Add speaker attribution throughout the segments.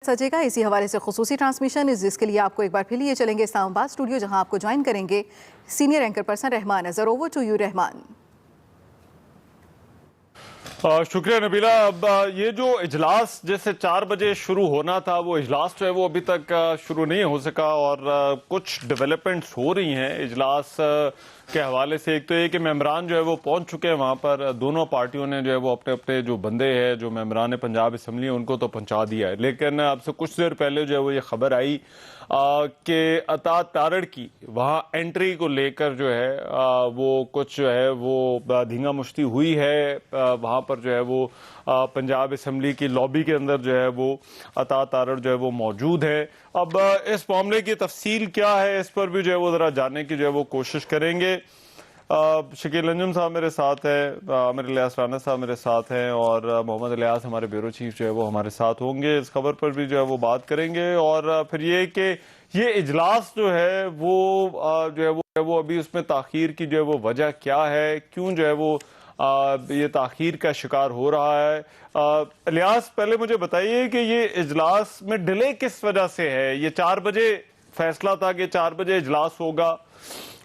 Speaker 1: सजेगा। इसी हवाले से खुसूसी ट्रांसमिशन जिसके लिए आपको एक बार फिर लिए चलेंगे इस्लामाबाद स्टूडियो, जहां आपको ज्वाइन करेंगे senior anchor person Rahman Azhar. Over to you Rahman.
Speaker 2: शुक्रिया नबीला। अब ये जो इजलास जैसे 4 बजे शुरू होना था, वो इजलास जो है वो अभी तक शुरू नहीं हो सका और कुछ डेवलपमेंट्स हो रही हैं इजलास के हवाले से। एक तो ये कि मेंबरान जो है वो पहुंच चुके हैं वहां पर। दोनों पार्टियों ने जो है वो अपने अपने जो बंदे हैं, जो मेंबरान पंजाब असम्बली है, उनको तो पहुंचा दिया है। लेकिन अब से कुछ देर पहले जो है वो ये खबर आई कि अता तारड़ की वहाँ एंट्री को लेकर जो है वो कुछ जो है वो धींगा मुश्ती हुई है। वहाँ पर जो है वो पंजाब असम्बली की लॉबी के अंदर जो है वो अता तारड़ जो है वो मौजूद है। अब इस मामले की तफसील क्या है, इस पर भी जो है वो ज़रा जानने की जो है वो कोशिश करेंगे। शकील अंजुम साहब मेरे साथ हैं, आमिर इलियास राना साहब मेरे साथ हैं और मोहम्मद इलियास हमारे ब्यूरो चीफ जो है वो हमारे साथ होंगे। इस खबर पर भी जो है वो बात करेंगे और फिर ये कि ये इजलास जो है वो जो है वो अभी उसमें ताखीर की जो है वो वजह क्या है, क्यों जो है वो ये ताखीर का शिकार हो रहा है। इलियास, पहले मुझे बताइए कि ये इजलास में डिले किस वजह से है। ये 4 बजे फैसला था कि 4 बजे इजलास होगा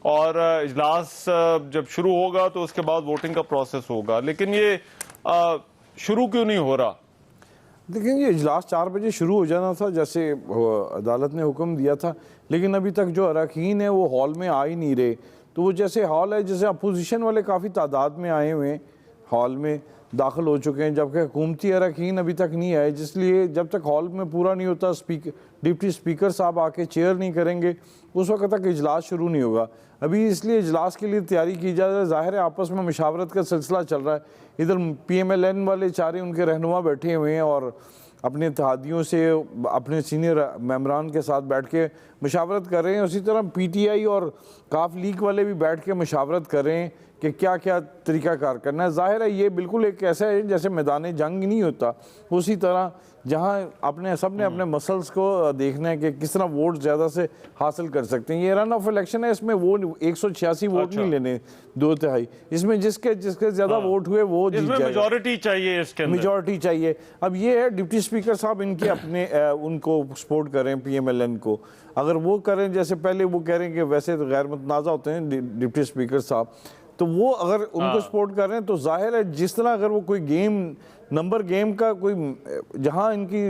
Speaker 2: और इजलास जब शुरू होगा तो उसके बाद वोटिंग का प्रोसेस होगा, लेकिन ये शुरू क्यों नहीं हो रहा?
Speaker 3: देखिए, ये इजलास 4 बजे शुरू हो जाना था जैसे अदालत ने हुक्म दिया था, लेकिन अभी तक जो अरकान है वो हॉल में आ ही नहीं रहे। तो वो जैसे हॉल है, जैसे अपोजिशन वाले काफ़ी तादाद में आए हुए हैं, हॉल में दाखिल हो चुके हैं, जबकि हुकूमती अरकान अभी तक नहीं आए। जिसलिए जब तक हॉल में पूरा नहीं होता, डिप्टी स्पीकर साहब आके चेयर नहीं करेंगे, उस वक्त तक इजलास शुरू नहीं होगा। अभी इसलिए इजलास के लिए तैयारी की जा रही है। ज़ाहिर है आपस में मशावरत का सिलसिला चल रहा है। इधर PMLN वाले चारे उनके रहनुमा बैठे हुए हैं और अपने इत्तेहादियों से अपने सीनियर मेंबरान के साथ बैठ के मशावरत कर रहे हैं। उसी तरह PTI और काफ लीग वाले भी बैठ के मशावरत कर रहे हैं कि क्या क्या तरीक़ाकार करना है। ज़ाहिर है ये बिल्कुल एक ऐसा है जैसे मैदान जंग नहीं होता, उसी तरह जहाँ अपने सब ने अपने मसल्स को देखना है कि किस तरह वोट ज़्यादा से हासिल कर सकते हैं। ये रन ऑफ इलेक्शन है, इसमें वो 186 वोट नहीं लेने 2/3, इसमें जिसके ज़्यादा वोट हुए वो जीत जाएगा।
Speaker 2: मेजॉरिटी चाहिए, इसके अंदर मेजॉरिटी
Speaker 3: चाहिए। अब ये है डिप्टी स्पीकर साहब इनके अपने उनको सपोर्ट करें PMLN को, अगर वो करें जैसे पहले वो कह रहे हैं कि वैसे तो गैर मुतनाज़ा होते हैं डिप्टी स्पीकर साहब, तो वो अगर उनको सपोर्ट कर रहे हैं तो जाहिर है जिस तरह अगर वो कोई गेम नंबर गेम का कोई जहां इनकी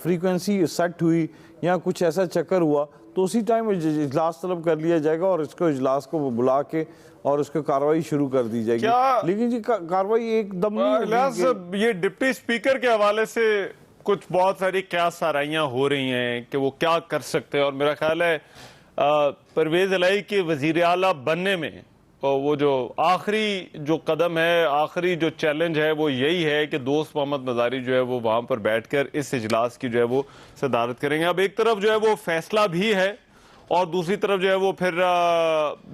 Speaker 3: फ्रीक्वेंसी सेट हुई या कुछ ऐसा चक्कर हुआ तो उसी टाइम इजलास तलब कर लिया जाएगा और इसको इजलास को बुला के और उसको कार्रवाई शुरू कर दी जाएगी। लेकिन जी कार्रवाई एकदम नहीं।
Speaker 2: ये डिप्टी स्पीकर के हवाले से कुछ बहुत सारी क्या साराइयां हो रही हैं कि वो क्या कर सकते हैं और मेरा ख्याल है परवेज इलाही के वजीर आला बनने में और वो जो आखिरी जो कदम है, आखिरी जो चैलेंज है वो यही है कि दोस्त मोहम्मद मज़ारी जो है वो वहाँ पर बैठकर इस इजलास की जो है वो सदारत करेंगे। अब एक तरफ जो है वो फैसला भी है और दूसरी तरफ जो है वो फिर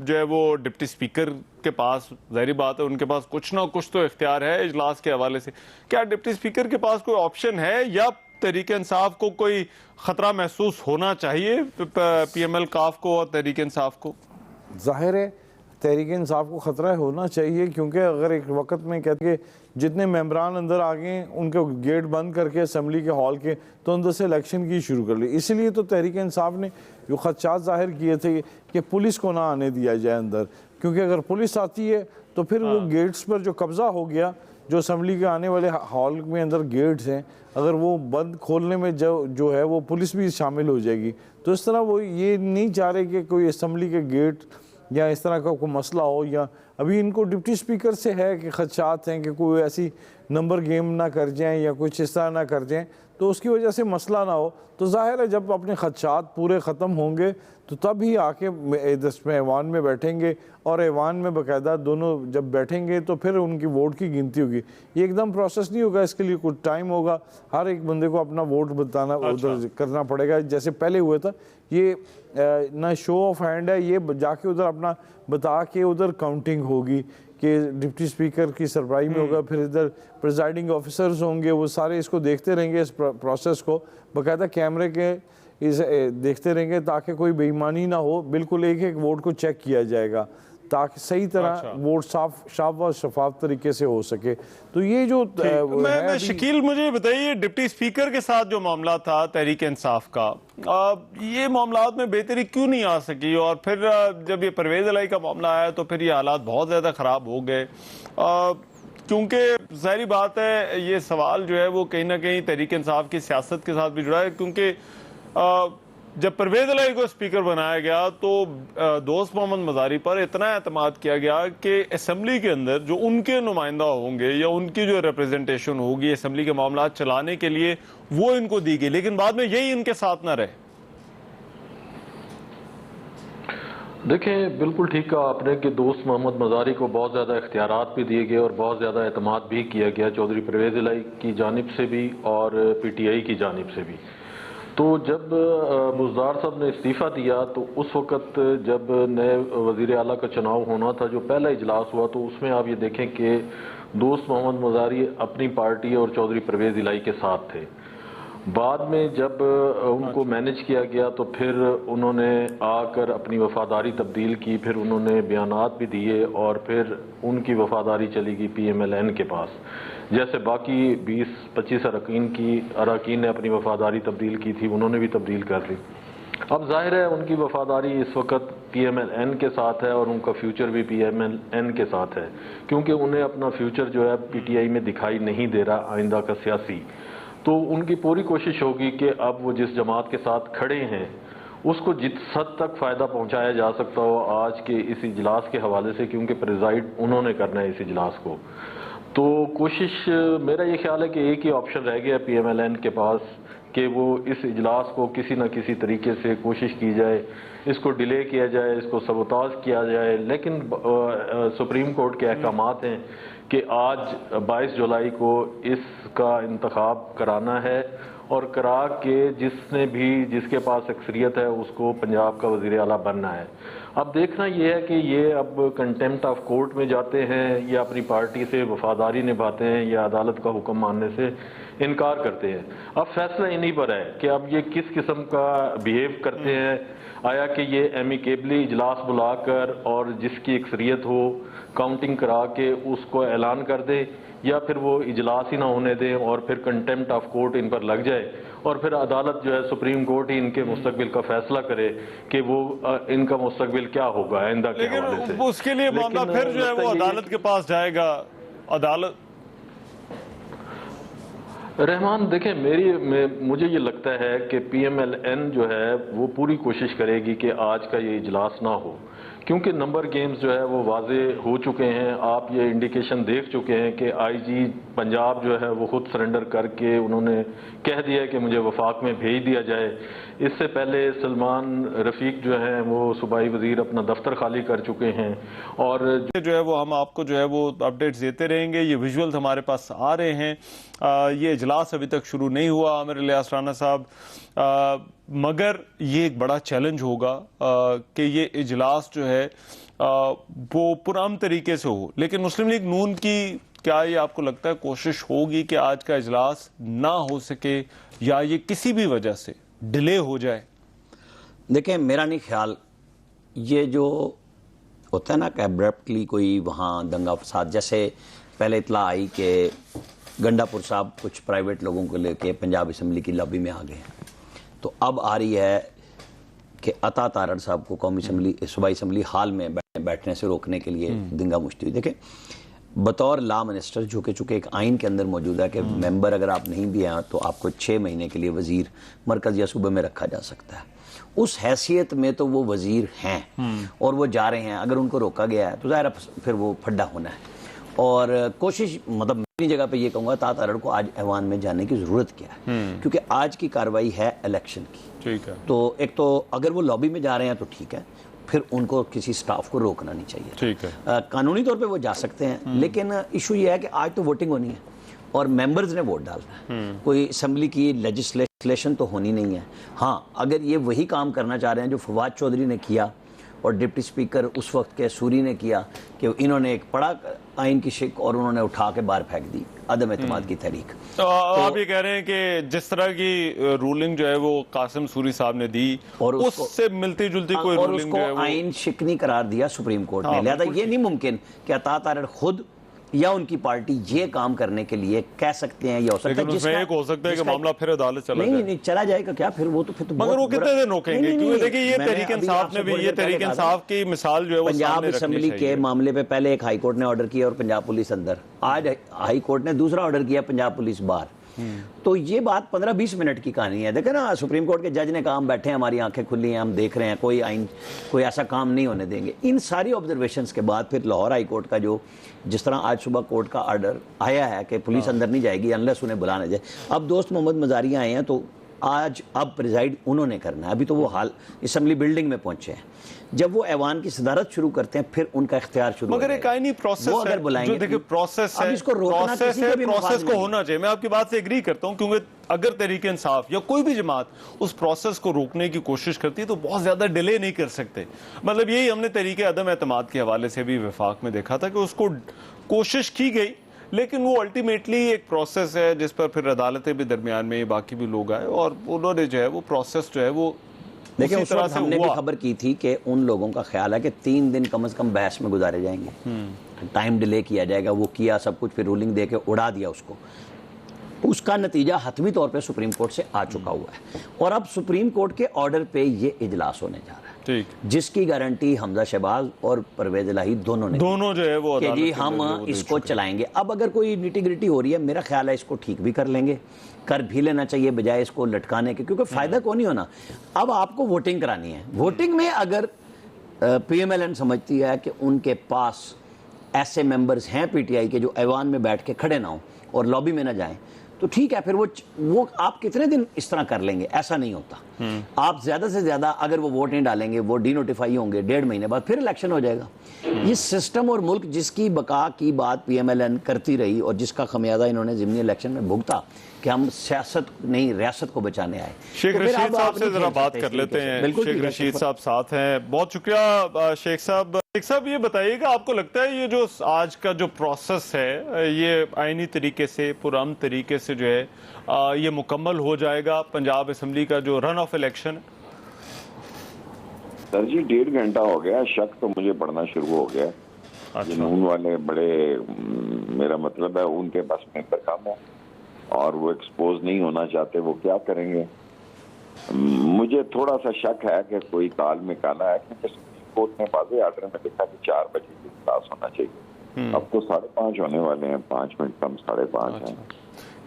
Speaker 2: जो है वो डिप्टी स्पीकर के पास, ज़ाहिर बात है उनके पास कुछ ना कुछ तो इख्तियार है इजलास के हवाले से। क्या डिप्टी स्पीकर के पास कोई ऑप्शन है या तहरीक इंसाफ को कोई ख़तरा महसूस होना चाहिए, PML काफ को और तहरीक इंसाफ को?
Speaker 3: जाहिर है तहरीक इंसाफ को ख़तरा होना चाहिए, क्योंकि अगर एक वक्त में कहते कि जितने मेंबरान अंदर आ गए उनके गेट बंद करके असम्बली के हॉल के तो अंदर से इलेक्शन की शुरू कर ली। इसीलिए तो तहरीक इंसाफ ने जो खदशात ज़ाहिर किए थे कि पुलिस को ना आने दिया जाए अंदर, क्योंकि अगर पुलिस आती है तो फिर वो गेट्स पर जो कब्ज़ा हो गया, जो असम्बली के आने वाले हॉल में अंदर गेट्स हैं, अगर वो बंद खोलने में जो है वो पुलिस भी शामिल हो जाएगी। तो इस तरह वो ये नहीं चाह रहे कि कोई असम्बली के गेट या इस तरह का कोई मसला हो, या अभी इनको डिप्टी स्पीकर से है कि खदशात हैं कि कोई ऐसी नंबर गेम ना कर जाएं या कुछ इस तरह ना कर जाएं तो उसकी वजह से मसला ना हो। तो ज़ाहिर है जब अपने खदशात पूरे ख़त्म होंगे तो तब ही आके इसमें ऐवान में बैठेंगे और ऐवान में बाकायदा दोनों जब बैठेंगे तो फिर उनकी वोट की गिनती होगी। ये एकदम प्रोसेस नहीं होगा, इसके लिए कुछ टाइम होगा, हर एक बंदे को अपना वोट बताना उधर करना पड़ेगा जैसे पहले हुआ था। ये ना शो ऑफ हैंड है, ये जाके उधर अपना बता के उधर काउंटिंग होगी कि डिप्टी स्पीकर की सरबराही में होगा, फिर इधर प्रिजाइडिंग ऑफिसर्स होंगे, वो सारे इसको देखते रहेंगे, इस प्रोसेस को बाकायदा कैमरे के इस देखते रहेंगे ताकि कोई बेईमानी ना हो, बिल्कुल एक एक वोट को चेक किया जाएगा। ताकि सही तरह वोट साफ व शफाफ तरीके से हो सके। तो ये जो
Speaker 2: मैं शकील, मुझे बताइए, डिप्टी स्पीकर के साथ जो मामला था तहरीक इंसाफ का, ये मामलात में बेहतरी क्यों नहीं आ सकी? और फिर जब ये परवेज इलाही का मामला आया तो फिर ये हालात बहुत ज़्यादा ख़राब हो गए, क्योंकि ज़ाहिर बात है ये सवाल जो है वो कहीं ना कहीं तहरीक इंसाफ की सियासत के साथ भी जुड़ा है, क्योंकि जब परवेज इलाही को स्पीकर बनाया गया तो दोस्त मोहम्मद मजारी पर इतना एतमाद किया गया कि असेंबली के अंदर जो उनके नुमाइंदा होंगे या उनकी जो रिप्रेजेंटेशन होगी असेंबली के मामला चलाने के लिए वो इनको दी गई, लेकिन बाद में यही इनके साथ ना रहे।
Speaker 4: देखिए, बिल्कुल ठीक कहा आपने कि दोस्त मोहम्मद मजारी को बहुत ज़्यादा इख्तियारात भी दिए गए और बहुत ज़्यादा एतमाद भी किया गया चौधरी परवेज इलाही की जानिब से भी और PTI की जानिब से भी। तो जब बुज़दार साहब ने इस्तीफ़ा दिया तो उस वक़्त जब नए वज़ीर आला का चुनाव होना था, जो पहला इजलास हुआ, तो उसमें आप ये देखें कि दोस्त मोहम्मद मजारी अपनी पार्टी और चौधरी परवेज इलाही के साथ थे। बाद में जब उनको मैनेज किया गया तो फिर उन्होंने आकर अपनी वफादारी तब्दील की, फिर उन्होंने बयानात भी दिए और फिर उनकी वफादारी चली गई PMLN के पास, जैसे बाकी 20-25 अरकान ने अपनी वफादारी तब्दील की थी, उन्होंने भी तब्दील कर ली। अब जाहिर है उनकी वफादारी इस वक्त PMLN के साथ है और उनका फ्यूचर भी PMLN के साथ है, क्योंकि उन्हें अपना फ्यूचर जो है PTI में दिखाई नहीं दे रहा आइंदा का सियासी। तो उनकी पूरी कोशिश होगी कि अब वो जिस जमात के साथ खड़े हैं उसको जिस हद तक फ़ायदा पहुंचाया जा सकता हो आज के इस इजलास के हवाले से, क्योंकि प्रिजाइड उन्होंने करना है इस इजलास को। तो कोशिश, मेरा ये ख्याल है कि एक ही ऑप्शन रह गया PMLN के पास कि वो इस इजलास को किसी न किसी तरीके से कोशिश की जाए, इसको डिले किया जाए, इसको सबोताज किया जाए। लेकिन सुप्रीम कोर्ट के अहकामात हैं कि आज 22 जुलाई को इसका इंतखाब कराना है और करा के जिसके पास अक्सरियत है उसको पंजाब का वज़ीर आला बनना है। अब देखना यह है कि ये अब कंटेम्प्ट ऑफ कोर्ट में जाते हैं या अपनी पार्टी से वफादारी निभाते हैं या अदालत का हुक्म मानने से इनकार करते हैं। अब फैसला इन्हीं पर है कि अब ये किस किस्म का बिहेव करते हैं, आया कि ये एमिकेबली इजलास बुलाकर और जिसकी अक्सरियत हो काउंटिंग करा के उसको ऐलान कर दे, या फिर वो इजलास ही ना होने दें और फिर कंटेम्प्ट ऑफ कोर्ट इन पर लग जाए और फिर अदालत जो है सुप्रीम कोर्ट ही इनके मुस्तकबिल का फैसला करे कि वो इनका मुस्तकबिल क्या होगा आइंदा के हवाले से।
Speaker 2: उसके लिए मामला फिर जो है वो अदालत के पास जाएगा। अदालत
Speaker 4: रहमान, देखें, मुझे ये लगता है कि PMLN जो है वो पूरी कोशिश करेगी कि आज का ये इजलास ना हो, क्योंकि नंबर गेम्स जो है वो वाजे हो चुके हैं। आप ये इंडिकेशन देख चुके हैं कि IG पंजाब जो है वो खुद सरेंडर करके उन्होंने कह दिया कि मुझे वफाक में भेज दिया जाए। इससे पहले सलमान रफ़ीक जो है वो सूबाई वज़ीर अपना दफ्तर खाली कर चुके हैं और
Speaker 2: जो है वो हम आपको जो है वो अपडेट्स देते रहेंगे। ये विजुअल्स हमारे पास आ रहे हैं। ये इजलास अभी तक शुरू नहीं हुआ आमिर इलियास राना साहब, मगर ये एक बड़ा चैलेंज होगा कि ये इजलास जो है वो पुरान तरीके से हो। लेकिन मुस्लिम लीग नून की क्या ये आपको लगता है कोशिश होगी कि आज का इजलास ना हो सके या ये किसी भी वजह से डिले हो जाए?
Speaker 5: देखें, मेरा नहीं ख्याल ये जो होता है ना कि एब्रप्टली कोई वहाँ दंगा फसाद, जैसे पहले इतला आई कि गंडापुर साहब कुछ प्राइवेट लोगों को लेके पंजाब असम्बली की लॉबी में आ गए, तो अब आ रही है कि अता तारड़ साहब को कौमी असम्बली सूबाई असम्बली हाल में बैठने से रोकने के लिए दंगा मुश्ती हुई। देखें, बतौर लॉ मिनिस्टर जो कि चूँकि एक आइन के अंदर मौजूद है कि मेंबर अगर आप नहीं भी हैं तो आपको 6 महीने के लिए वजीर मरकज़ या सूबे में रखा जा सकता है, उस हैसियत में तो वो वजीर हैं और वो जा रहे हैं। अगर उनको रोका गया है तो ज़ाहिर फिर वो फड्डा होना है। और कोशिश, मतलब अपनी जगह पे ये कहूँगा तारड़ को आज ऐवान में जाने की ज़रूरत क्या है, क्योंकि आज की कार्रवाई है इलेक्शन की।
Speaker 2: ठीक है,
Speaker 5: तो एक तो अगर वो लॉबी में जा रहे हैं तो ठीक है, फिर उनको किसी स्टाफ को रोकना नहीं चाहिए।
Speaker 2: ठीक है,
Speaker 5: कानूनी तौर पे वो जा सकते हैं, लेकिन इशू ये है कि आज तो वोटिंग होनी है और मेंबर्स ने वोट डालना है, कोई असम्बली की लेजिस्लेशन तो होनी नहीं है। हाँ, अगर ये वही काम करना चाह रहे हैं जो फवाद चौधरी ने किया और डिप्टी स्पीकर उस वक्त के सूरी ने किया कि इन्होंने एक पढ़ा आइन की शिक और उन्होंने उठा के बाहर फेंक दी अदम एतमाद की तहरीक।
Speaker 2: तो आप ये कह रहे हैं कि जिस तरह की रूलिंग जो है वो कासिम सूरी साहब ने दी
Speaker 5: और
Speaker 2: उससे मिलती जुलती कोई
Speaker 5: और
Speaker 2: रूलिंग
Speaker 5: उसको
Speaker 2: जो है वो
Speaker 5: आइन शिकनी करार दिया सुप्रीम कोर्ट ने। लिहाजा ये नहीं मुमकिन कि अता तारड़ खुद या उनकी पार्टी ये काम करने के लिए कह सकते हैं या हो सकता
Speaker 2: लेकिन
Speaker 5: है
Speaker 2: उसमें एक हो सकता है कि मामला फिर अदालत चला
Speaker 5: नहीं
Speaker 2: जाए।
Speaker 5: नहीं चला जाएगा क्या फिर वो तो फिर तो
Speaker 2: मगर
Speaker 5: बहुत
Speaker 2: वो कितने
Speaker 5: बुरा-
Speaker 2: दिन रोकेंगे?
Speaker 5: नहीं, नहीं,
Speaker 2: क्योंकि देखिए ये
Speaker 5: मैंने
Speaker 2: तहरीक
Speaker 5: अभी
Speaker 2: इंसाफ
Speaker 5: आपसे
Speaker 2: ने भी
Speaker 5: थोड़ी
Speaker 2: ये
Speaker 5: देर पहले
Speaker 2: तहरीक
Speaker 5: कहा
Speaker 2: इंसाफ की मिसाल जो है वो
Speaker 5: पंजाब
Speaker 2: सामने रखनी
Speaker 5: असेंबली के
Speaker 2: चाहिए।
Speaker 5: मामले पे पहले एक हाई कोर्ट ने ऑर्डर किया और पंजाब पुलिस अंदर, आज हाई कोर्ट ने दूसरा ऑर्डर किया, पंजाब पुलिस बाहर। तो ये बात 15-20 मिनट की कहानी है। देखे ना, सुप्रीम कोर्ट के जज ने कहा हम बैठे हैं, हमारी आंखें खुली हैं, हम देख रहे हैं, कोई आइन कोई ऐसा काम नहीं होने देंगे। इन सारी ऑब्जर्वेशंस के बाद फिर लाहौर हाई कोर्ट का जो जिस तरह आज सुबह कोर्ट का ऑर्डर आया है कि पुलिस अंदर नहीं जाएगी अनलेस उन्हें बुलाना जाए। अब दोस्त मोहम्मद मजारी आए हैं तो आज अब प्रिजाइड उन्होंने करना है। अभी तो वो हाल असेंबली बिल्डिंग में पहुंचे हैं, जब वो ऐवान की सदारत शुरू करते हैं फिर उनका इख्तियार शुरू
Speaker 2: मगर एक आईनी प्रोसेस
Speaker 5: वो
Speaker 2: है
Speaker 5: अगर बुलाएंगे
Speaker 2: जो देखिए प्रोसेस
Speaker 5: अब
Speaker 2: है,
Speaker 5: इसको रोकना
Speaker 2: प्रोसेस
Speaker 5: किसी के
Speaker 2: है,
Speaker 5: भी
Speaker 2: प्रोसेस
Speaker 5: मफाद
Speaker 2: को
Speaker 5: में
Speaker 2: होना चाहिए। मैं आपकी बात से एग्री करता हूं क्योंकि अगर तहरीक इंसाफ या कोई भी जमात उस प्रोसेस को रोकने की कोशिश करती है तो बहुत ज्यादा डिले नहीं कर सकते। मतलब यही हमने तरीके अदम एतमाद के हवाले से भी वफाक में देखा था कि उसको कोशिश की गई लेकिन वो अल्टीमेटली एक प्रोसेस है जिस पर फिर अदालतें भी दरमियान में बाकी भी लोग आए और उन्होंने जो है वो प्रोसेस जो है वो
Speaker 5: देखिए
Speaker 2: उसी
Speaker 5: उस
Speaker 2: तरह
Speaker 5: वक्त
Speaker 2: से
Speaker 5: हमने भी
Speaker 2: हुआ।
Speaker 5: खबर की थी कि उन लोगों का ख्याल है कि 3 दिन कम से कम बहस में गुजारे जाएंगे, टाइम डिले किया जाएगा। वो किया सब कुछ, फिर रूलिंग दे के उड़ा दिया उसको। उसका नतीजा हतमी तौर पे सुप्रीम कोर्ट से आ चुका हुआ है और अब सुप्रीम कोर्ट के ऑर्डर पे ये इजलास होने जा रहा है,
Speaker 2: ठीक,
Speaker 5: जिसकी गारंटी हमजा शहबाज और परवेज इलाही दोनों ने
Speaker 2: दोनों जो है वो
Speaker 5: कि
Speaker 2: अदालत
Speaker 5: जी
Speaker 2: के
Speaker 5: हम
Speaker 2: अंदर जो वो दे
Speaker 5: इसको
Speaker 2: चुके
Speaker 5: चलाएंगे। अब अगर कोई निटी ग्रिटी हो रही है, मेरा ख्याल है इसको ठीक भी कर लेंगे, कर भी लेना चाहिए बजाय इसको लटकाने के, क्योंकि फायदा कौन नहीं होना। अब आपको वोटिंग करानी है, वोटिंग में अगर PMLN समझती है कि उनके पास ऐसे मेंबर्स हैं PTI के जो ऐवान में बैठ के खड़े ना हो और लॉबी में ना जाएं, तो ठीक है, फिर वो आप कितने दिन इस तरह कर लेंगे? ऐसा नहीं होता। आप ज्यादा से ज्यादा अगर वो वोट नहीं डालेंगे, वो डिनोटिफाई होंगे, 1.5 महीने बाद फिर इलेक्शन हो जाएगा। ये सिस्टम और मुल्क जिसकी बका की बात PMLN करती रही और जिसका खमियाजा इन्होंने ज़िमनी इलेक्शन में भुगता कि हम सियासत नहीं रियासत को बचाने आए।
Speaker 2: शेख
Speaker 5: तो फिर
Speaker 2: रशीद
Speaker 5: अब
Speaker 2: साहब
Speaker 5: आप
Speaker 2: से
Speaker 5: नहीं
Speaker 2: जरा
Speaker 5: खेल
Speaker 2: बात
Speaker 5: सकते
Speaker 2: कर
Speaker 5: इस
Speaker 2: लेते
Speaker 5: तरीके से।
Speaker 2: हैं।
Speaker 5: बिल्कुल
Speaker 2: शेख
Speaker 5: ठीक है,
Speaker 2: रशीद साहब साथ हैं, बहुत शुक्रिया शेख साहब। शेख साहब ये बताइएगा, आपको लगता है ये जो आज का जो प्रोसेस है ये आईनी तरीके से पुरअमन तरीके से जो है ये मुकम्मल हो जाएगा? पंजाब असेंबली का जो रन ऑफ इलेक्शन है।
Speaker 6: सर जी 1.5 घंटा हो गया, शक तो मुझे पड़ना शुरू हो गया।
Speaker 2: अच्छा।
Speaker 6: नून वाले बड़े मेरा मतलब है उनके पास मेंबर कम है और वो एक्सपोज नहीं होना चाहते, वो क्या करेंगे? मुझे थोड़ा सा शक है कि कोई ताल में काला है, क्योंकि सुप्रीम कोर्ट ने वाज़ेह आर्डर में लिखा कि 4 बजे इजलास होना चाहिए। अब तो 5:30 होने वाले हैं, 5 मिनट कम 5:30 हैं।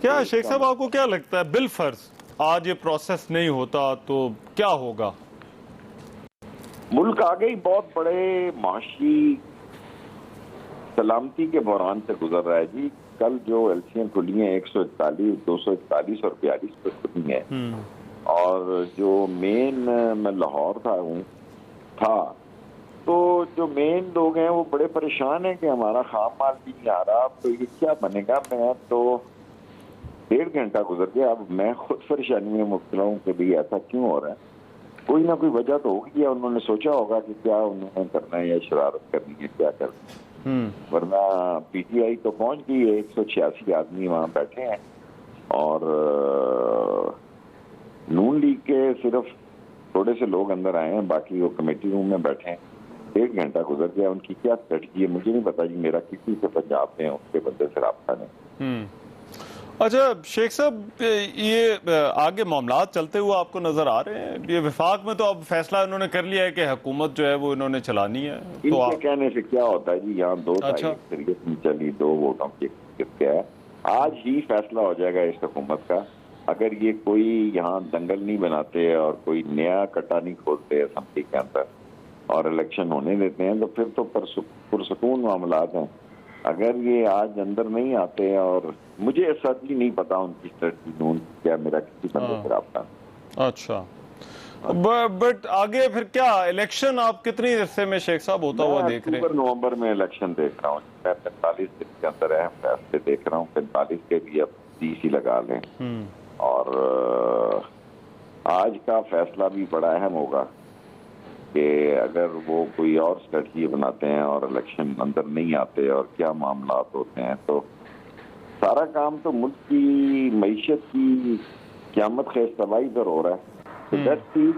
Speaker 2: क्या शेख साहब आपको क्या लगता है, बिल फर्ज आज ये प्रोसेस नहीं होता तो क्या होगा?
Speaker 6: मुल्क आगे ही बहुत बड़े माशी सलामती के बहरान से गुजर रहा है जी। कल जो एलसीएम खुली है 141, 241 और 42 पर खुली है, और जो मेन मैं लाहौर था तो जो मेन लोग हैं वो बड़े परेशान हैं कि हमारा खाम माल भी नहीं आ रहा, तो ये क्या बनेगा। मैं तो 1.5 घंटा गुजर गया, अब मैं खुद परेशानी में मुब्तला हूँ कि भाई ऐसा क्यों हो रहा है। कोई ना कोई वजह तो होगी, या उन्होंने सोचा होगा कि क्या उन्होंने करना है या शरारत करनी है, क्या करना है। वरना PTI तो पहुंच गई है, 186 आदमी वहां बैठे हैं और नून लीग के सिर्फ थोड़े से लोग अंदर आए हैं, बाकी वो कमेटी रूम में बैठे हैं। 1.5 घंटा गुजर गया, उनकी क्या स्ट्रेटजी है मुझे नहीं पता जी। मेरा किसी से पंजाब में उसके बंदे से रब्ता नहीं।
Speaker 2: अच्छा शेख साहब, ये आगे मामला चलते हुए आपको नजर आ रहे हैं? ये विफाक में तो अब फैसला इन्होंने कर लिया है कि हुकूमत जो है वो इन्होंने चलानी है, तो
Speaker 6: इनके कहने से क्या होता है जी, यहाँ 2
Speaker 2: अच्छा।
Speaker 6: अक्सरियत नहीं चली, 2 वोटों की क्या है। आज ही फैसला हो जाएगा इस हुकूमत का। अगर ये कोई यहाँ दंगल नहीं बनाते और कोई नया कट्टा नहीं खोलते असेंबली के अंदर और इलेक्शन होने देते हैं, तो फिर तो पुरसकून मामलात हैं। अगर ये आज अंदर नहीं आते, और मुझे सच्ची नहीं पता उनकी स्ट्रेटजी नून क्या, मेरा किसी बंदे से रब्ता। अच्छा,
Speaker 2: बट आगे फिर क्या इलेक्शन आप कितनी अरसे में शेख साहब होता हुआ देख रहे हैं?
Speaker 6: अक्टूबर नवंबर में इलेक्शन देख रहा हूँ मैं। 45 दिन के अंदर अहम फैसले देख रहा हूँ। 45 के भी अब 30 ही लगा लें, और आज का फैसला भी बड़ा अहम होगा कि अगर वो कोई और स्ट्रेटजी बनाते हैं और इलेक्शन अंदर नहीं आते और क्या मामला होते हैं, तो सारा काम तो मुल्क की मईशत की क़यामत खेज तबाही पर हो रहा है। तो बस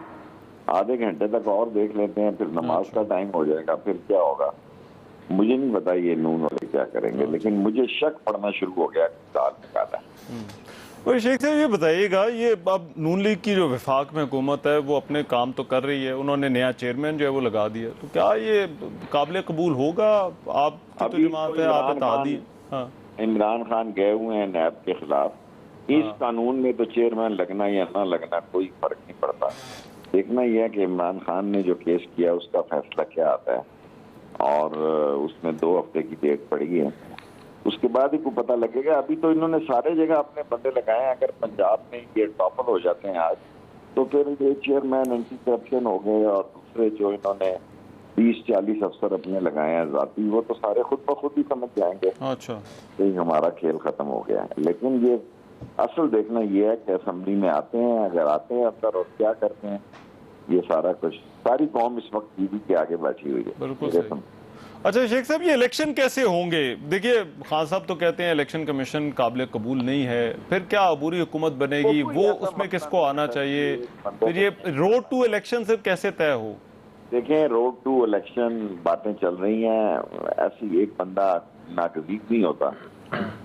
Speaker 6: आधे घंटे तक और देख लेते हैं, फिर नमाज का टाइम हो जाएगा, फिर क्या होगा मुझे नहीं पता ये नून वाले क्या करेंगे, लेकिन मुझे शक पड़ना शुरू हो गया कि दाल निकाला है।
Speaker 2: और शेख साहब ये बताइएगा, ये अब नून लीग की जो वफाक में हुकूमत है वो अपने काम तो कर रही है, उन्होंने नया चेयरमैन जो है वो लगा दिया, तो क्या ये काबिल कबूल होगा? आपकी तो जमात है, आप बता दी। हाँ,
Speaker 6: इमरान खान गए हुए हैं नैब के खिलाफ। इस कानून में तो चेयरमैन लगना या ना लगना कोई फर्क नहीं पड़ता। देखना यह है कि इमरान खान ने जो केस किया उसका फैसला क्या आता है, और उसमें 2 हफ्ते की डेट पड़ी है, उसके बाद ही को पता लगेगा। अभी तो इन्होंने सारे जगह अपने बंदे लगाए हैं। अगर पंजाब में ये टॉपल हो जाते हैं आज, तो फिर ये चेयरमैन एंटी करप्शन हो गए, और दूसरे जो इन्होंने 20-40 अफसर अपने लगाए हैं जाती, वो तो सारे खुद ब खुद ही समझ जाएंगे
Speaker 2: अच्छा
Speaker 6: कि हमारा खेल खत्म हो गया है। लेकिन ये असल देखना ये है कि असेंबली में आते हैं, अगर आते हैं अंदर और क्या करते हैं, ये सारा कुछ सारी कौम इस वक्त टीवी के आगे बैठी हुई है।
Speaker 2: बिल्कुल सही। अच्छा शेख साहब, ये इलेक्शन कैसे होंगे? देखिए खान साहब तो कहते हैं इलेक्शन कमीशन काबिल कबूल नहीं है, फिर क्या अबूरी हुकूमत बनेगी, वो उसमें किसको आना चाहिए? फिर ये रोड टू इलेक्शन से कैसे तय हो?
Speaker 6: देखें, रोड टू इलेक्शन बातें चल रही हैं, ऐसी एक बंदा नागजीब नहीं होता,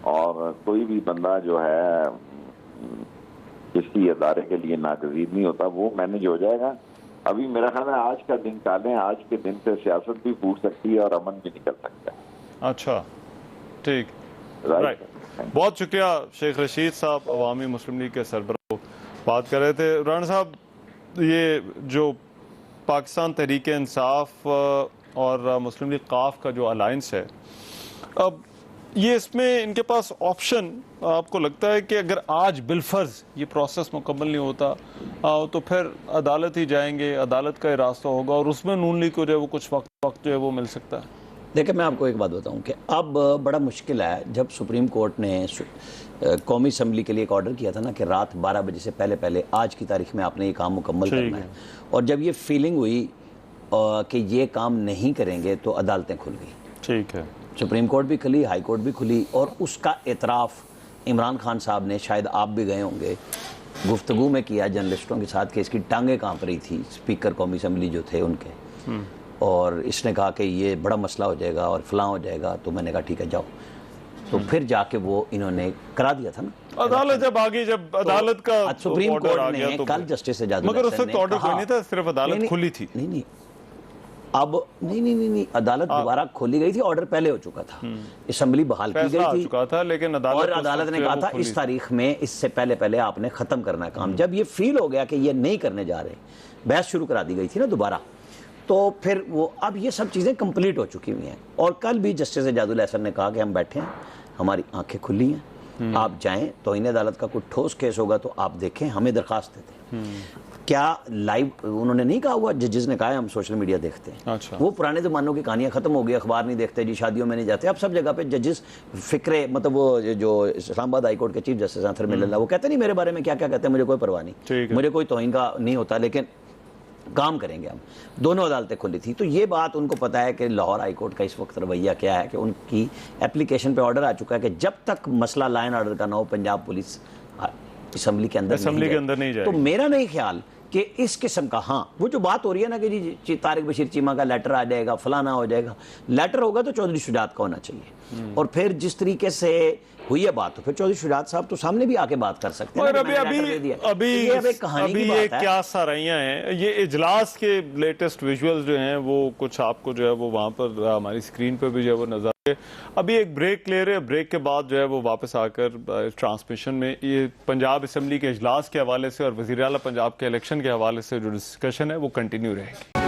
Speaker 6: और कोई भी बंदा जो है किसी अदारे के लिए नागजीब नहीं होता, वो मैनेज हो जाएगा। अभी मेरा ख्याल है आज का दिन टालें, आज के दिन से सियासत भी फूट सकती है और अमन भी निकल सकता है।
Speaker 2: अच्छा ठीक,
Speaker 6: राइट।
Speaker 2: बहुत शुक्रिया शेख रशीद साहब, अवामी मुस्लिम लीग के सरबराह बात कर रहे थे। राणा साहब, ये जो पाकिस्तान तहरीक इंसाफ और मुस्लिम लीग काफ का जो अलायंस है, अब ये इसमें इनके पास ऑप्शन आपको लगता है कि अगर आज बिलफर्ज ये प्रोसेस मुकम्मल नहीं होता तो फिर अदालत ही जाएंगे, अदालत का ही रास्ता होगा, और उसमें नून लीग को जो है वो कुछ वक्त जो है वो मिल सकता है?
Speaker 5: देखिए, मैं आपको एक बात बताऊं कि अब बड़ा मुश्किल है। जब सुप्रीम कोर्ट ने कौमी असम्बली के लिए एक ऑर्डर किया था ना कि रात 12 बजे से पहले पहले आज की तारीख में आपने ये काम मुकम्मल करना है, और जब ये फीलिंग हुई कि ये काम नहीं करेंगे तो अदालतें खुल गई।
Speaker 2: ठीक है,
Speaker 5: सुप्रीम कोर्ट भी खुली, हाई कोर्ट भी खुली, और उसका एतराफ़ इमरान खान साहब ने, शायद आप भी गए होंगे, गुफ्तगू में किया जर्नलिस्टों के साथ कि इसकी टांगें कांप रही थी स्पीकर कौमी असम्बली जो थे उनके, और इसने कहा कि ये बड़ा मसला हो जाएगा और फलां हो जाएगा। तो मैंने कहा ठीक है जाओ, तो फिर जाके वो इन्होंने करा दिया था ना।
Speaker 2: अदालत जब आ गई, जब अदालत का
Speaker 5: सुप्रीम कोर्ट ने कल जस्टिस एजाजुल
Speaker 2: मगर उस वक्त
Speaker 5: ने
Speaker 2: ऑर्डर कोई नहीं था, सिर्फ अदालत खुली थी।
Speaker 5: नहीं, अब नहीं, अदालत दोबारा खोली गई थी, ऑर्डर पहले हो चुका था, असेंबली बहाल की गई थी
Speaker 2: चुका था, लेकिन
Speaker 5: अदालत ने कहा था इस तारीख में, इससे पहले पहले आपने खत्म करना है काम। जब ये फील हो गया कि ये नहीं करने जा रहे, बहस शुरू करा दी गई थी ना दोबारा, तो फिर वो अब ये सब चीज़ें कंप्लीट हो चुकी हुई हैं। और कल भी जस्टिस एजाजुल एहसन ने कहा कि हम बैठे हैं, हमारी आंखें खुली हैं, आप जाएं तो इन अदालत का कोई ठोस केस होगा तो आप देखें, हमें दरखास्त देते। क्या लाइव उन्होंने नहीं कहा हुआ, जजेस ने कहा है हम सोशल मीडिया देखते हैं।
Speaker 2: अच्छा।
Speaker 5: वो पुराने ज़मानों की कहानियां खत्म हो गई, अखबार नहीं देखते जी, शादियों में नहीं जाते, अब सब जगह पे जजेस फिक्रे, मतलब वो जो इस्लामाबाद हाई कोर्ट के चीफ जस्टिस आंथर मिल्ला, वो कहते नहीं मेरे बारे में क्या क्या कहते हैं, मुझे कोई परवाह नहीं, मुझे कोई तौहीन का नहीं होता, लेकिन काम करेंगे हम। दोनों अदालतें खुली थी, तो ये बात उनको पता है कि लाहौर हाई कोर्ट का इस वक्त रवैया क्या है, कि उनकी एप्लीकेशन पे ऑर्डर आ चुका है कि जब तक मसला लाइन ऑर्डर का ना हो, पंजाब पुलिस असम्बली के अंदर नहीं जाए। तो मेरा नहीं ख्याल कि इस किस्म का, हाँ वो जो बात हो रही है ना कि जी तारिक बशीर चीमा का लेटर आ जाएगा, फलाना हो जाएगा, लेटर होगा तो चौधरी शुजात का होना चाहिए। और फिर जिस तरीके से हुई है बात, तो फिर चौधरी शुजात साहब तो सामने भी आके बात कर सकते हैं।
Speaker 2: और अभी ये क्या साराइयां हैं, ये इजलास के लेटेस्ट विजुअल्स जो हैं वो कुछ आपको जो है वो वहां पर हमारी स्क्रीन पर भी जो है वो नजर। अभी एक ब्रेक ले रहे हैं, ब्रेक के बाद जो है वो वापस आकर ट्रांसमिशन में ये पंजाब असम्बली के इजलास के हवाले से और वज़ीर आला पंजाब के इलेक्शन के हवाले से जो डिस्कशन है वो कंटिन्यू रहेगी।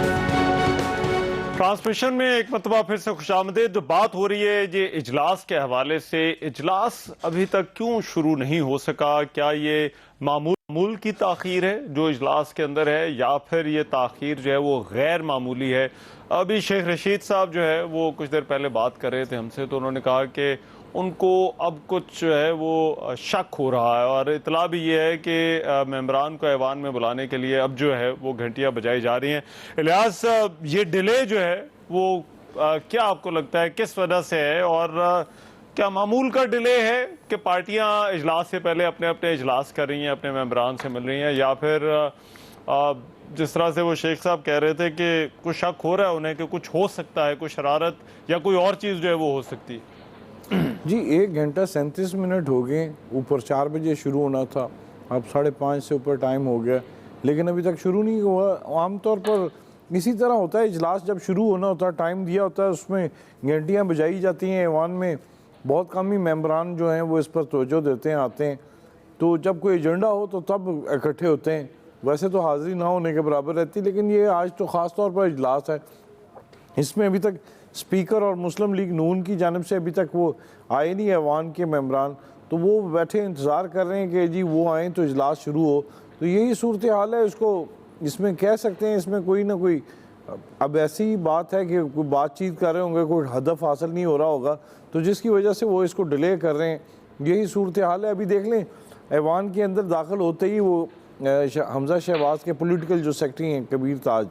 Speaker 2: ट्रांसमिशन में एक मरतबा फिर से खुशामदीद। जो बात हो रही है ये इजलास के हवाले से, इजलास अभी तक क्यों शुरू नहीं हो सका? क्या ये मामूल की ताखीर है जो इजलास के अंदर है, या फिर ये ताखीर जो है वो गैर मामूली है? अभी शेख रशीद साहब जो है वो कुछ देर पहले बात कर रहे थे हमसे, तो उन्होंने कहा कि उनको अब कुछ जो है वो शक हो रहा है, और इतला भी ये है कि मेंबरान को ऐवान में बुलाने के लिए अब जो है वो घंटियां बजाई जा रही हैं। इलियास, ये डिले जो है वो क्या आपको लगता है किस वजह से है, और क्या मामूल का डिले है कि पार्टियां इजलास से पहले अपने अपने इजलास कर रही हैं, अपने मेंबरान से मिल रही हैं, या फिर जिस तरह से वो शेख साहब कह रहे थे कि कुछ शक हो रहा है उन्हें कि कुछ हो सकता है, कुछ शरारत या कोई और चीज़ जो है वो हो सकती है?
Speaker 3: जी 1 घंटा 37 मिनट हो गए, ऊपर 4 बजे शुरू होना था, अब 5:30 से ऊपर टाइम हो गया, लेकिन अभी तक शुरू नहीं हुआ। आमतौर पर इसी तरह होता है, इजलास जब शुरू होना होता है, टाइम दिया होता है, उसमें घंटियाँ बजाई जाती हैं ऐवान में। बहुत कम ही मेंबरान जो हैं वो इस पर तवज्जो देते हैं, आते हैं, तो जब कोई एजेंडा हो तो तब इकट्ठे होते हैं। वैसे तो हाज़िरी ना होने के बराबर रहती, लेकिन ये आज तो ख़ास तौर पर इजलास है, इसमें अभी तक स्पीकर और मुस्लिम लीग नून की जानिब से अभी तक वो आए नहीं ऐवान के मेंबरान, तो वो बैठे इंतज़ार कर रहे हैं कि जी वो आएँ तो इजलास शुरू हो। तो यही सूरत हाल है, इसको इसमें कह सकते हैं, इसमें कोई ना कोई अब ऐसी बात है कि कोई बातचीत कर रहे होंगे, कोई हदफ हासिल नहीं हो रहा होगा, तो जिसकी वजह से वो इसको डिले कर रहे हैं, यही सूरत हाल है। अभी देख लें, ऐवान के अंदर दाखिल होते ही वो हमजा शहबाज के पॉलिटिकल जो सेक्रेटरी हैं कबीर ताज,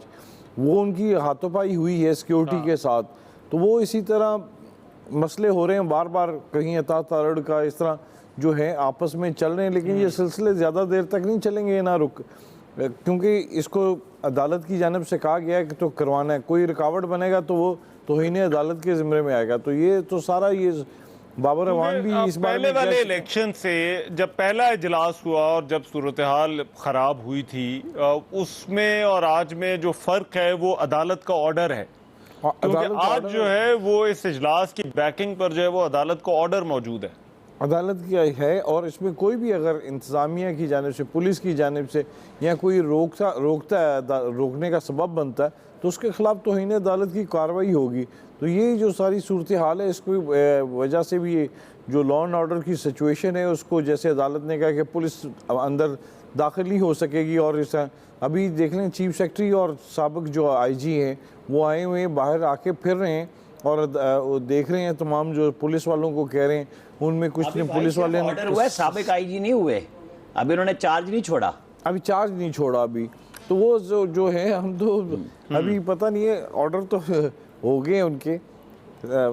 Speaker 3: वो उनकी हाथोपाई हुई है सिक्योरिटी के साथ, तो वो इसी तरह मसले हो रहे हैं बार बार, कहीं अता तारड़ का इस तरह जो है आपस में चल रहे हैं, लेकिन ये सिलसिले ज़्यादा देर तक नहीं चलेंगे, ये ना रुक, क्योंकि इसको अदालत की जानिब से कहा गया है कि तो करवाना है, कोई रुकावट बनेगा तो वो तौहीन अदालत के ज़िम्मे में आएगा। तो ये तो सारा ये बाबर अवान भी इस बार
Speaker 2: पहले वाले इलेक्शन से जब पहला इजलास हुआ और जब सूरत हाल ख़राब हुई थी, उसमें और आज में जो फ़र्क है वो अदालत का ऑर्डर है, क्योंकि आज जो है वो इस इजलास की बैकिंग पर जो है वो अदालत का ऑर्डर मौजूद है,
Speaker 3: अदालत की है, और इसमें कोई भी अगर इंतज़ामिया की जानिब से, पुलिस की जानिब से या कोई रोकता है, रोकने का सबब बनता है, तो उसके ख़िलाफ़ तौहीन अदालत की कार्रवाई होगी। तो ये जो सारी सूरत हाल है, इसकी वजह से भी ये जो लॉ एंड ऑर्डर की सिचुएशन है उसको, जैसे अदालत ने कहा कि पुलिस अंदर दाखिल नहीं हो सकेगी, और इस अभी देख लें चीफ सेक्रेटरी और साबिक जो IG हैं वो आए हुए हैं, बाहर आके फिर रहे हैं और देख रहे हैं, तमाम जो पुलिस वालों को कह रहे हैं, उनमें कुछ नहीं, पुलिस वाले
Speaker 5: ऑर्डर हुआ है, साबिक IG नहीं हुए, अभी उन्होंने चार्ज नहीं छोड़ा,
Speaker 3: अभी चार्ज नहीं छोड़ा अभी, तो वो जो है हम तो अभी पता नहीं है, ऑर्डर तो हो गए उनके,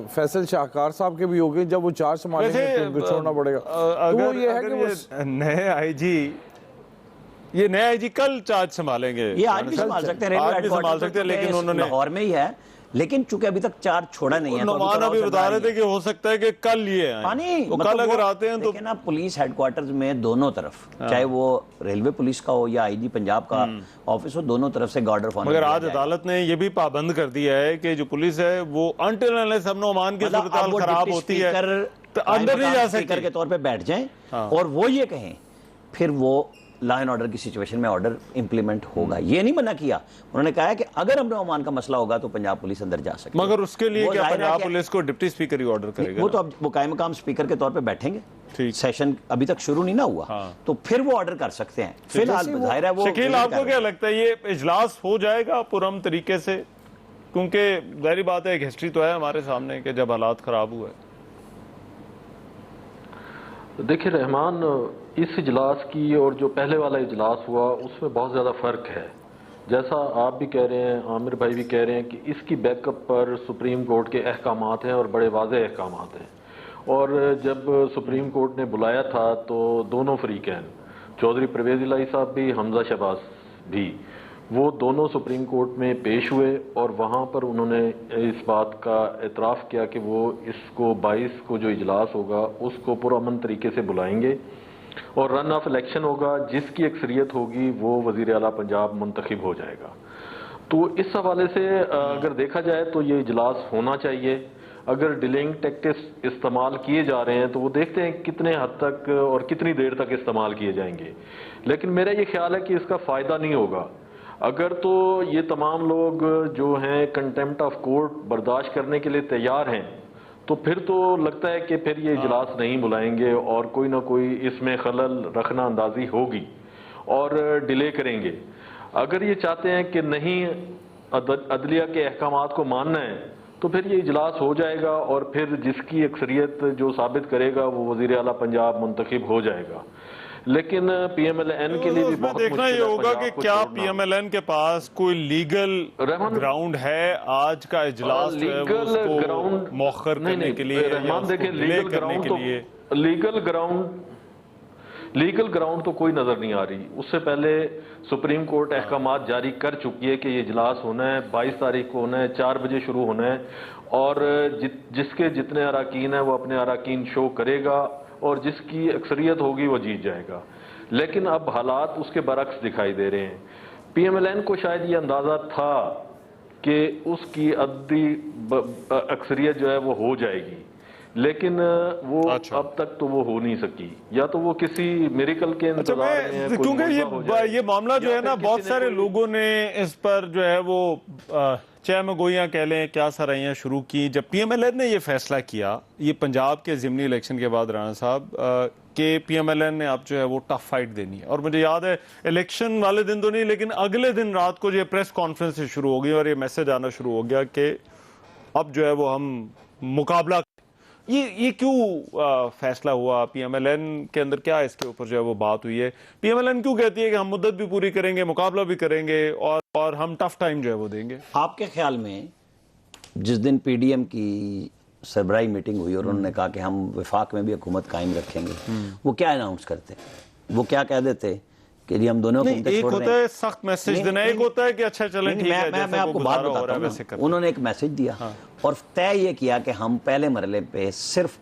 Speaker 3: फैसल शाहकार साहब के भी हो गए, जब वो चार्ज संभालेंगे तो उनको छोड़ना पड़ेगा। तो वो ये है कि वो
Speaker 2: नए IG कल चार्ज संभालेंगे,
Speaker 5: ये आज भी संभाल सकते हैं,
Speaker 2: आज भी संभाल सकते हैं, लेकिन उन्होंने
Speaker 5: लाहौर में ही है, लेकिन चूंकि अभी तक चार्ज छोड़ा नहीं है,
Speaker 2: नुमान अभी बता रहे थे कि हो सकता है कि कल ये आए, तो कल अगर आते हैं तो
Speaker 5: ना पुलिस हेडक्वार्टर्स में दोनों तरफ, चाहे वो रेलवे पुलिस का हो या IG पंजाब का ऑफिस हो, दोनों तरफ से गार्ड ऑफ ऑनर।
Speaker 2: मगर आज अदालत ने ये भी पाबंद कर दिया है कि जो पुलिस है वो अनटिल अनलेस ओमान की सूरत खराब होती है तो अंदर नहीं जा सकते
Speaker 5: के तौर पे बैठ जाएं, और वो ये कहें, फिर वो लॉ एंड ऑर्डर की सिचुएशन में ऑर्डर इंप्लीमेंट होगा। ये नहीं मना किया, उन्होंने कहा है कि अगर अमन ओमान का मसला होगा तो पंजाब पुलिस अंदर जा सकती है।
Speaker 2: मगर उसके लिए क्या पंजाब पुलिस को डिप्टी स्पीकर ही ऑर्डर करेगा?
Speaker 5: वो तो अब वो कायम मकाम स्पीकर के तौर पे बैठेंगे, सेशन अभी तक शुरू नहीं ना हुआ, तो फिर वो ऑर्डर कर सकते हैं। फिलहाल जाहिर है वो।
Speaker 2: शकील, आपको क्या लगता है ये इजलास हो जाएगा पुरअमन तरीके से? क्योंकि जाहिर बात है एक हिस्ट्री तो है हमारे सामने कि जब हालात खराब हुए।
Speaker 4: देखिए रहमान, इस इजलास की और जो पहले वाला इजलास हुआ उसमें बहुत ज़्यादा फ़र्क है। जैसा आप भी कह रहे हैं, आमिर भाई भी कह रहे हैं कि इसकी बैकअप पर सुप्रीम कोर्ट के अहकामात हैं और बड़े वाज़ेह अहकामात हैं। और जब सुप्रीम कोर्ट ने बुलाया था तो दोनों फरीकैन, चौधरी परवेज़ इलाही साहब भी, हमजा शहबाज भी, वो दोनों सुप्रीम कोर्ट में पेश हुए और वहाँ पर उन्होंने इस बात का एतराफ़ किया कि वो इसको 22 को जो इजलास होगा उसको पुरअमन तरीके से बुलाएंगे और रन ऑफ इलेक्शन होगा, जिसकी अक्सरियत होगी वो वज़ीर आला पंजाब मुंतखब हो जाएगा। तो इस हवाले से अगर देखा जाए तो ये इजलास होना चाहिए। अगर डिलेइंग टैक्टिक्स इस्तेमाल किए जा रहे हैं तो वो देखते हैं कितने हद तक और कितनी देर तक इस्तेमाल किए जाएंगे, लेकिन मेरा ये ख्याल है कि इसका फ़ायदा नहीं होगा। अगर तो ये तमाम लोग जो हैं कंटेम्प्ट ऑफ कोर्ट बर्दाश्त करने के लिए तैयार हैं तो फिर तो लगता है कि फिर ये इजलास नहीं बुलाएंगे और कोई ना कोई इसमें खलल रखना अंदाजी होगी और डिले करेंगे। अगर ये चाहते हैं कि नहीं अदलिया के अहकामात को मानना है तो फिर ये इजलास हो जाएगा और फिर जिसकी अक्सरियत जो साबित करेगा वो वजीर आला पंजाब मुंतखब हो जाएगा। लेकिन पीएमएलएन के लिए भी
Speaker 2: उसमें
Speaker 4: बहुत
Speaker 2: देखना
Speaker 4: मुश्किल
Speaker 2: ये
Speaker 4: है
Speaker 2: होगा
Speaker 4: पंजाब
Speaker 2: कि
Speaker 4: को
Speaker 2: क्या
Speaker 4: छोड़ना।
Speaker 2: पीएमएलएन के पास कोई लीगल ग्राउंड है आज का इजलास जो है वो
Speaker 4: लीगल
Speaker 2: उसको
Speaker 4: ग्राउंड
Speaker 2: मौखर करने के लिए या
Speaker 4: रहमान
Speaker 2: उसको
Speaker 4: देखिए
Speaker 2: डिले
Speaker 4: लीगल
Speaker 2: करने
Speaker 4: ग्राउंड
Speaker 2: के
Speaker 4: तो
Speaker 2: लिए?
Speaker 4: लीगल ग्राउंड तो कोई नजर नहीं आ रही। उससे पहले सुप्रीम कोर्ट अहकामात जारी कर चुकी है कि ये इजलास होना है, 22 तारीख को होना है, 4 बजे शुरू होना है और जिसके जितने अराकीन हैं वो अपने अराकीन शो करेगा और जिसकी अक्सरियत होगी वो जीत जाएगा। लेकिन अब हालात उसके बरक्स दिखाई दे रहे हैं। पीएमएलएन को शायद ये अंदाजा था कि उसकी अद्दी अक्सरियत जो है वो हो जाएगी, लेकिन वो
Speaker 2: अच्छा।
Speaker 4: अब तक तो वो हो नहीं सकी, या तो वो किसी मिरेकल के
Speaker 2: अच्छा,
Speaker 4: इंतजार में है, कोई
Speaker 2: क्योंकि
Speaker 4: मौका हो जाए,
Speaker 2: ये मामला जो
Speaker 4: या
Speaker 2: है ना
Speaker 4: फिर
Speaker 2: बहुत
Speaker 4: किसी ने
Speaker 2: सारे
Speaker 4: कोई-
Speaker 2: लोगों ने इस पर जो है वो चहमगोइयां कह लें क्या सरैयां शुरू की। जब पीएमएलएन ने ये फैसला किया, ये पंजाब के ज़िमनी इलेक्शन के बाद राणा साहब कि पीएमएलएन ने अब जो है वो टफ फाइट देनी है, और मुझे याद है इलेक्शन वाले दिन तो नहीं लेकिन अगले दिन रात को जो प्रेस कॉन्फ्रेंस शुरू हो गई और ये मैसेज आना शुरू हो गया कि अब जो है वो हम मुकाबला। ये क्यों फैसला हुआ पीएमएलएन के अंदर? क्या इसके ऊपर जो है वो बात हुई है? पीएमएलएन क्यों कहती है कि हम मुद्दत भी पूरी करेंगे, मुकाबला भी करेंगे और हम टफ टाइम जो है वो देंगे?
Speaker 5: आपके ख्याल में जिस दिन पीडीएम की सरबराही मीटिंग हुई और उन्होंने कहा कि हम विफाक में भी हुकूमत कायम रखेंगे, वो क्या अनाउंस करते? वो क्या कह देते कि जी हम दोनों
Speaker 2: नहीं,
Speaker 5: हुकूमतें
Speaker 2: एक
Speaker 5: छोड़ रहे
Speaker 2: होता
Speaker 5: हैं?
Speaker 2: है सख्त मैसेज
Speaker 5: नहीं,
Speaker 2: देना,
Speaker 5: नहीं,
Speaker 2: एक होता है कि अच्छा चलें
Speaker 5: नहीं,
Speaker 2: ठीक है
Speaker 5: मैं
Speaker 2: जैसे
Speaker 5: आपको
Speaker 2: वो
Speaker 5: बात
Speaker 2: गुजारा हो
Speaker 5: बताता
Speaker 2: रहा है
Speaker 5: हूँ
Speaker 2: वैसे
Speaker 5: ना।
Speaker 2: करते हैं।
Speaker 5: उन्होंने एक मैसेज दिया और तय ये किया कि हम पहले मरले पे सिर्फ